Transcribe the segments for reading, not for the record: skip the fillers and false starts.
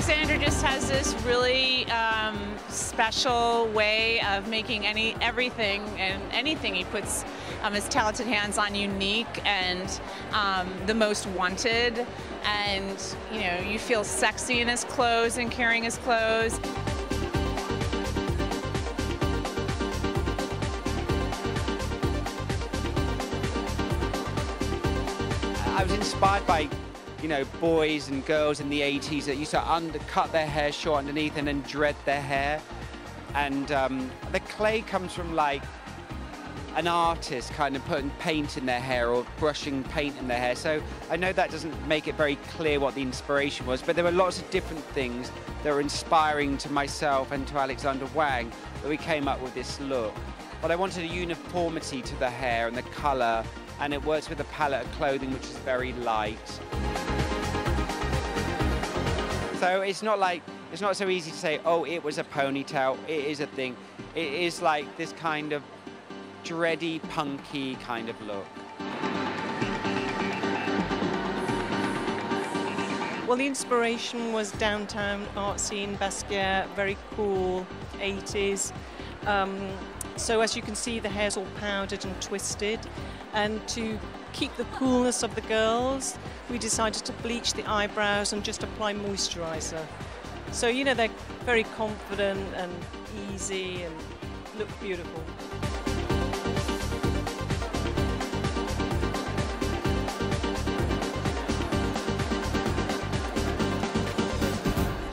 Alexander just has this really special way of making everything and anything he puts his talented hands on unique and the most wanted. And you know, you feel sexy in his clothes and carrying his clothes. I was inspired by, you know, boys and girls in the 80s that used to undercut their hair short underneath and then dread their hair. And the clay comes from like an artist kind of putting paint in their hair or brushing paint in their hair. So I know that doesn't make it very clear what the inspiration was, but there were lots of different things that were inspiring to myself and to Alexander Wang that we came up with this look. But I wanted a uniformity to the hair and the color, and it works with a palette of clothing which is very light. So it's not so easy to say, oh, it was a ponytail, it is a thing. It is like this kind of dready, punky kind of look. Well, the inspiration was downtown art scene, Basquiat, very cool, 80s. So as you can see, the hair's all powdered and twisted. And to keep the coolness of the girls, we decided to bleach the eyebrows and just apply moisturizer. So, you know, they're very confident and easy and look beautiful.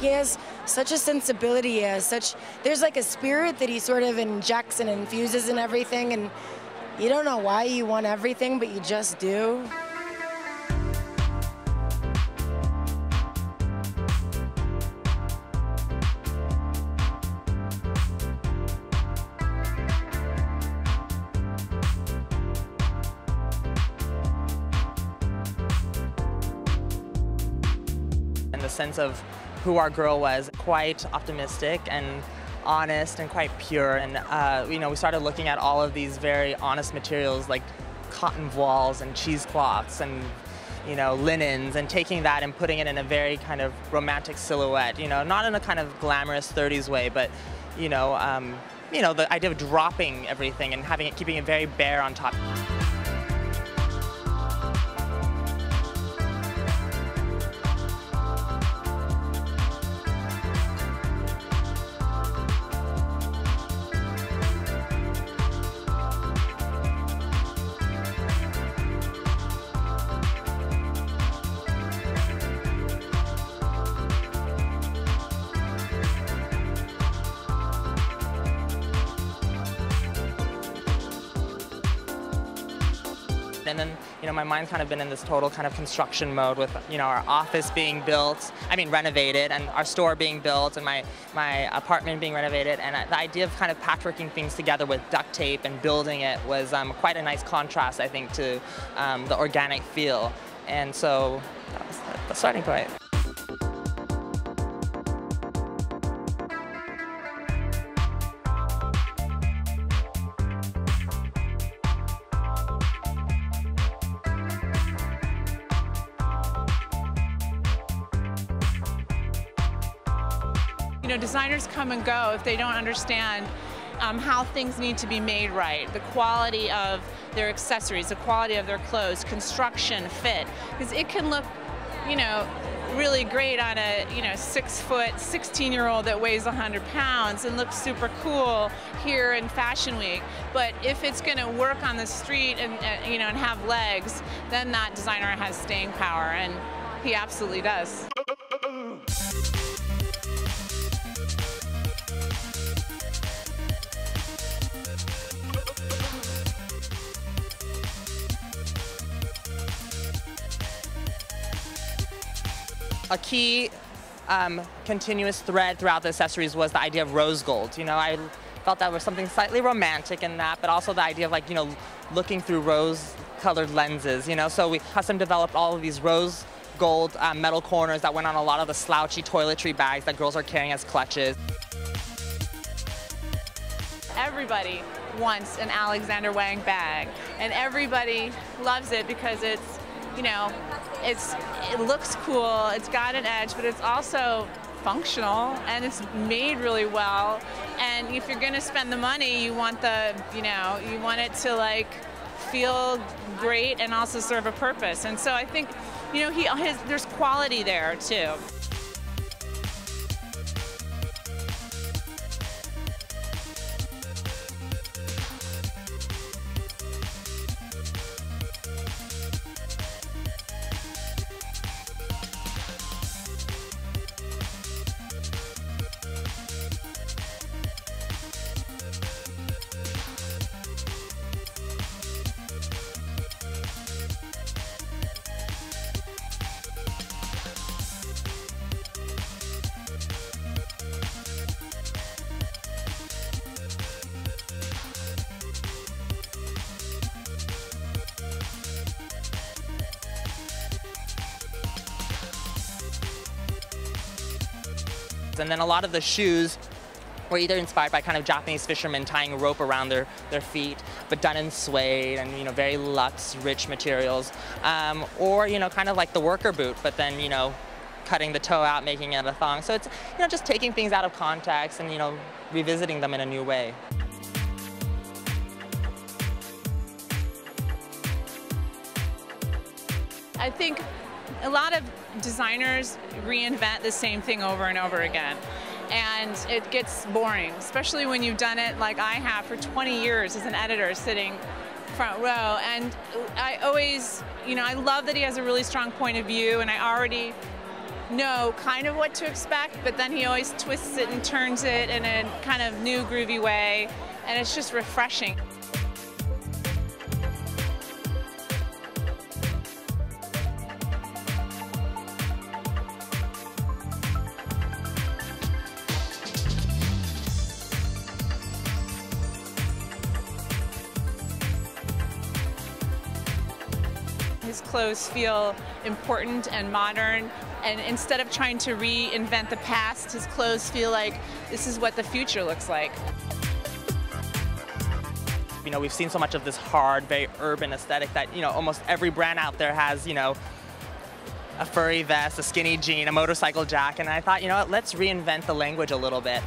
He has such a sensibility, there's like a spirit that he sort of injects and infuses in everything, and you don't know why you want everything, but you just do. In the sense of who our girl was, quite optimistic and honest and quite pure. And you know, we started looking at all of these very honest materials like cotton voiles and cheesecloths and, you know, linens, and taking that and putting it in a very kind of romantic silhouette. You know, not in a kind of glamorous 30s way, but you know, the idea of dropping everything and keeping it very bare on top. And then, you know, my mind's kind of been in this total kind of construction mode with, you know, our office being built, renovated, and our store being built, and my apartment being renovated. And the idea of kind of patchworking things together with duct tape and building it was quite a nice contrast, I think, to the organic feel. And so that was the starting point. You know, designers come and go if they don't understand how things need to be made right, the quality of their accessories, the quality of their clothes, construction, fit, because it can look, you know, really great on a 6-foot, 16-year-old that weighs 100 pounds and looks super cool here in Fashion Week. But if it's going to work on the street and and have legs, then that designer has staying power, and he absolutely does. A key continuous thread throughout the accessories was the idea of rose gold. You know, I felt that was something slightly romantic in that, but also the idea of, like, you know, looking through rose-colored lenses, you know. So we custom developed all of these rose gold metal corners that went on a lot of the slouchy toiletry bags that girls are carrying as clutches. Everybody wants an Alexander Wang bag, and everybody loves it because it's, you know, it looks cool, it's got an edge, but it's also functional and it's made really well. And if you're going to spend the money, you want the, you want it to like feel great and also serve a purpose. And so I think, there's quality there too. And then a lot of the shoes were either inspired by kind of Japanese fishermen tying a rope around their feet, but done in suede and very luxe, rich materials, or kind of like the worker boot, but then cutting the toe out, making it a thong. So it's just taking things out of context and revisiting them in a new way. I think a lot of designers reinvent the same thing over and over again. And it gets boring, especially when you've done it like I have for 20 years as an editor sitting front row. And I always, I love that he has a really strong point of view and I already know kind of what to expect, but then he always twists it and turns it in a kind of new groovy way. And it's just refreshing. His clothes feel important and modern, and instead of trying to reinvent the past, his clothes feel like this is what the future looks like. We've seen so much of this hard, very urban aesthetic that almost every brand out there has a furry vest, a skinny jean, a motorcycle jacket, and I thought let's reinvent the language a little bit.